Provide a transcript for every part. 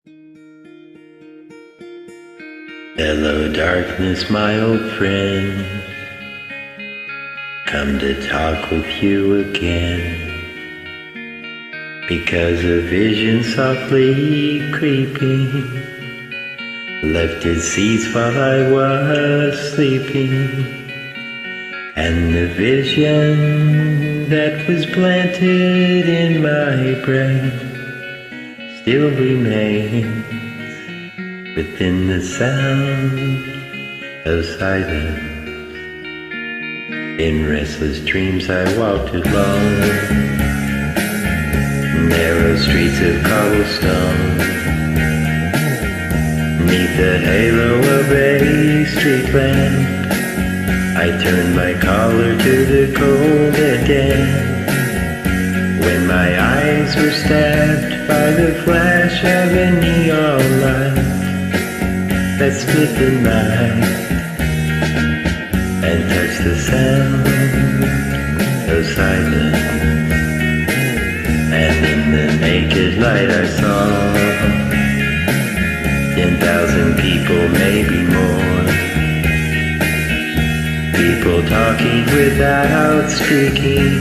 Hello darkness, my old friend. Come to talk with you again. Because a vision softly creeping left its seeds while I was sleeping. And the vision that was planted in my brain still remains within the sound of silence. In restless dreams I walked along narrow streets of cobblestone. Neath the halo of a street lamp I turned my collar to the cold and damp. When my eyes were stabbed by the flash of a neon light that split the night and touched the sound of silence. And in the naked light I saw 10,000 people, maybe more. People talking without speaking,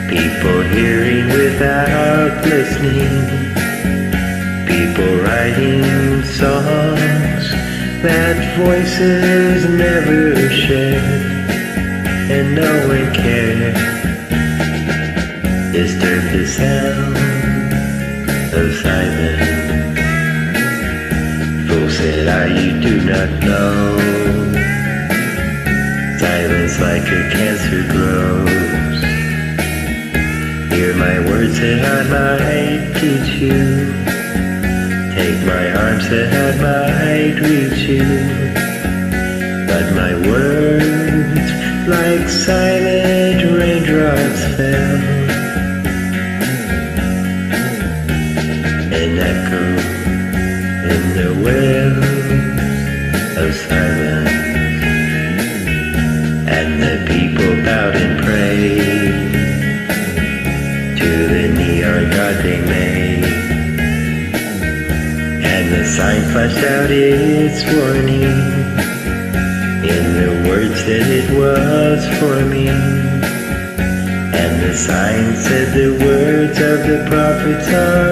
people hearing without listening, people writing songs that voices never shared, and no one cared. Disturbed the sound of silence. Fool, said I, you do not know. Silence like a cancer grows. Hear my words that I might teach you. Take my arms that I might reach you. But my words like silent raindrops fell and echo in the wells of silence. And the people bowed and prayed to the neon god they made. And the sign flashed out its warning in the words that it was for me. And the sign said the words of the prophets are